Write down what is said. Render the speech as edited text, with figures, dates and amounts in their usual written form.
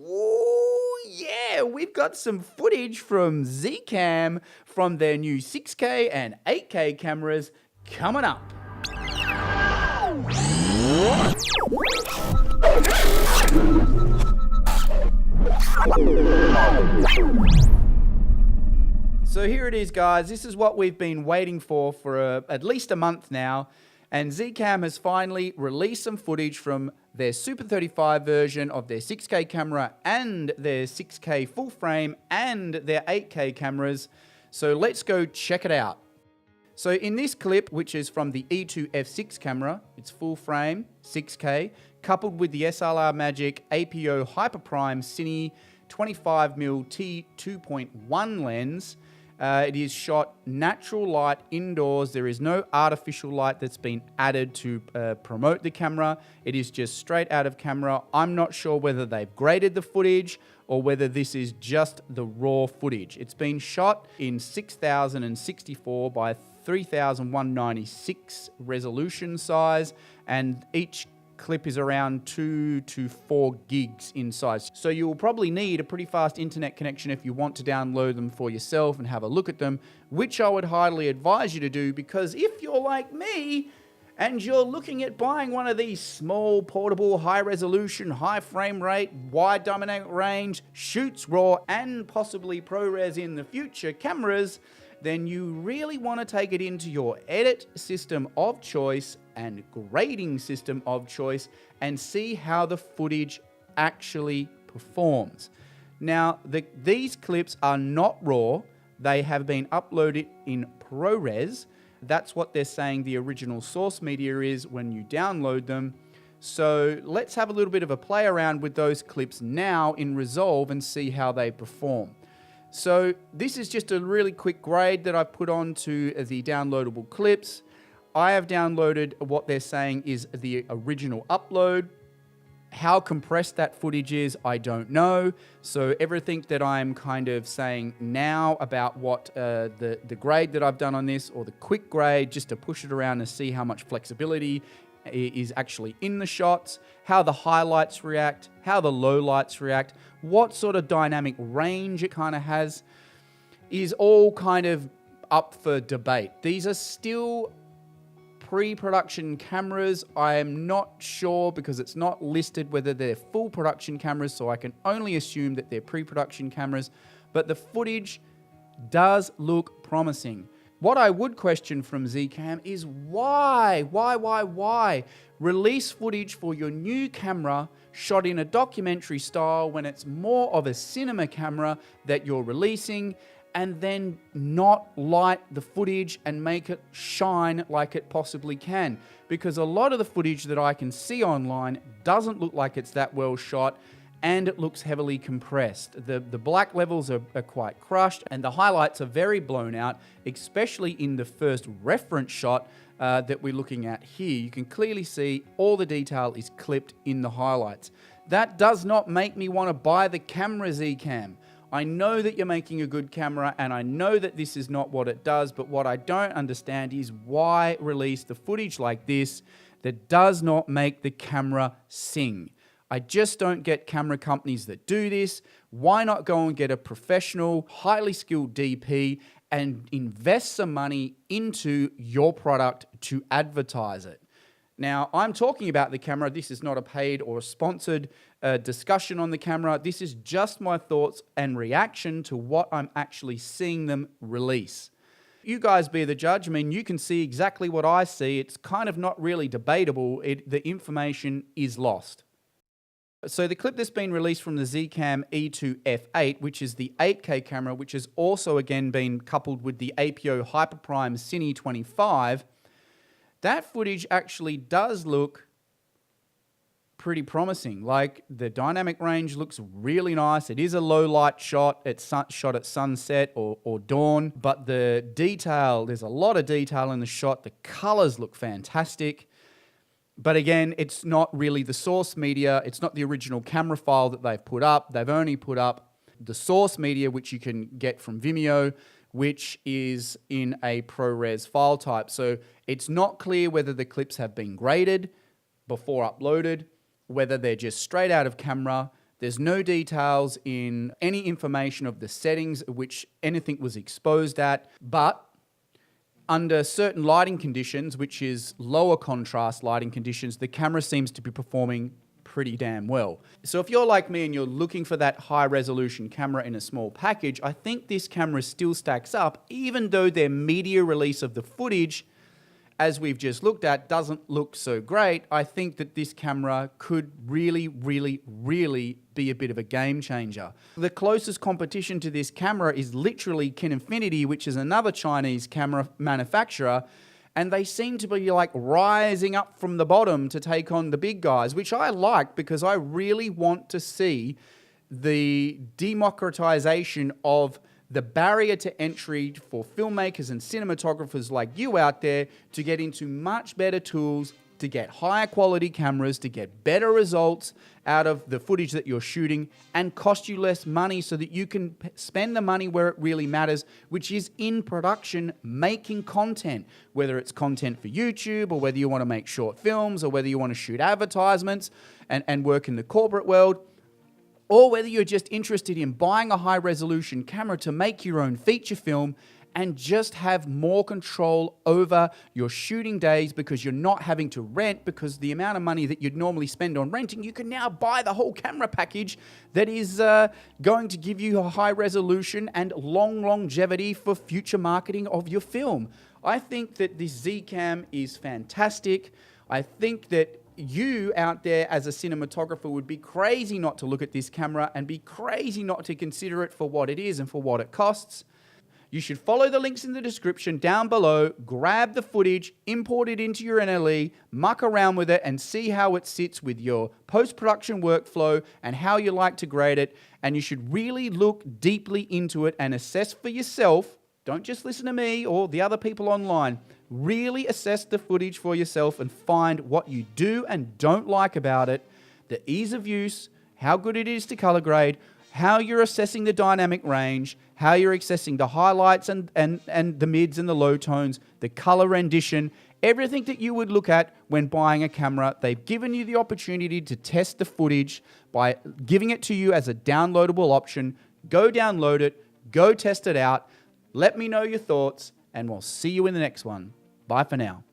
Ooh, yeah, we've got some footage from ZCAM from their new 6K and 8K cameras coming up. So here it is, guys. This is what we've been waiting for at least a month now. And ZCAM has finally released some footage from their Super 35 version of their 6K camera and their 6K full frame and their 8K cameras. So let's go check it out. So in this clip, which is from the E2F6 camera, it's full frame, 6K, coupled with the SLR Magic APO Hyperprime Cine 25mm T2.1 lens. It is shot natural light indoors. There is no artificial light that's been added to promote the camera. It is just straight out of camera. I'm not sure whether they've graded the footage or whether this is just the raw footage. It's been shot in 6064 by 3196 resolution size, and each clip is around 2 to 4 gigs in size. So you'll probably need a pretty fast internet connection if you want to download them for yourself and have a look at them, which I would highly advise you to do, because if you're like me and you're looking at buying one of these small, portable, high resolution, high frame rate, wide dynamic range, shoots raw and possibly ProRes in the future cameras, then you really want to take it into your edit system of choice and grading system of choice and see how the footage actually performs. Now, these clips are not raw. They have been uploaded in ProRes. That's what they're saying the original source media is when you download them. So let's have a little bit of a play around with those clips now in Resolve and see how they perform. So this is just a really quick grade that I've put onto the downloadable clips. I have downloaded what they're saying is the original upload. How compressed that footage is, I don't know. So everything that I'm kind of saying now about what the grade that I've done on this, or the quick grade, just to push it around and see how much flexibility is actually in the shots, how the highlights react, how the lowlights react, what sort of dynamic range it kind of has, is all kind of up for debate. These are still pre-production cameras. I am not sure because it's not listed whether they're full production cameras, so I can only assume that they're pre-production cameras, but the footage does look promising. What I would question from ZCAM is why release footage for your new camera shot in a documentary style when it's more of a cinema camera that you're releasing, and then not light the footage and make it shine like it possibly can. Because a lot of the footage that I can see online doesn't look like it's that well shot, and it looks heavily compressed. The black levels are quite crushed, and the highlights are very blown out, especially in the first reference shot that we're looking at here. You can clearly see all the detail is clipped in the highlights. That does not make me want to buy the camera, ZCAM. I know that you're making a good camera, and I know that this is not what it does, but what I don't understand is why release the footage like this that does not make the camera sing. I just don't get camera companies that do this. Why not go and get a professional, highly skilled DP and invest some money into your product to advertise it? Now, I'm talking about the camera. This is not a paid or a sponsored discussion on the camera. This is just my thoughts and reaction to what I'm actually seeing them release. You guys be the judge. I mean, you can see exactly what I see. It's kind of not really debatable. The information is lost. So the clip that's been released from the ZCAM E2F8, which is the 8K camera, which has also again been coupled with the APO Hyperprime Cine 25, that footage actually does look pretty promising. Like, the dynamic range looks really nice. It is a low light shot. It's shot at sunset or dawn, but the detail, there's a lot of detail in the shot. The colors look fantastic. But again, it's not really the source media. It's not the original camera file that they've put up. They've only put up the source media, which you can get from Vimeo, which is in a ProRes file type. So it's not clear whether the clips have been graded before uploaded, whether they're just straight out of camera. There's no details in any information of the settings at which anything was exposed at, but under certain lighting conditions, which is lower contrast lighting conditions, the camera seems to be performing pretty damn well. So if you're like me and you're looking for that high resolution camera in a small package, I think this camera still stacks up, even though their media release of the footage, as we've just looked at, doesn't look so great. I think that this camera could really, really, really be a bit of a game changer. The closest competition to this camera is literally Kinefinity, which is another Chinese camera manufacturer, and they seem to be like rising up from the bottom to take on the big guys, which I like because I really want to see the democratization of the barrier to entry for filmmakers and cinematographers like you out there to get into much better tools, to get higher quality cameras, to get better results out of the footage that you're shooting and cost you less money so that you can spend the money where it really matters, which is in production, making content, whether it's content for YouTube or whether you want to make short films or whether you want to shoot advertisements and work in the corporate world, or whether you're just interested in buying a high-resolution camera to make your own feature film and just have more control over your shooting days because you're not having to rent, because the amount of money that you'd normally spend on renting, you can now buy the whole camera package that is going to give you a high resolution and long longevity for future marketing of your film. I think that this ZCAM is fantastic. I think that you out there as a cinematographer would be crazy not to look at this camera and be crazy not to consider it for what it is and for what it costs. You should follow the links in the description down below, grab the footage, import it into your NLE, muck around with it and see how it sits with your post-production workflow and how you like to grade it. And you should really look deeply into it and assess for yourself. Don't just listen to me or the other people online. Really assess the footage for yourself and find what you do and don't like about it, the ease of use, how good it is to color grade, how you're assessing the dynamic range, how you're assessing the highlights and the mids and the low tones, the color rendition, everything that you would look at when buying a camera. They've given you the opportunity to test the footage by giving it to you as a downloadable option. Go download it, go test it out. Let me know your thoughts, and we'll see you in the next one. Bye for now.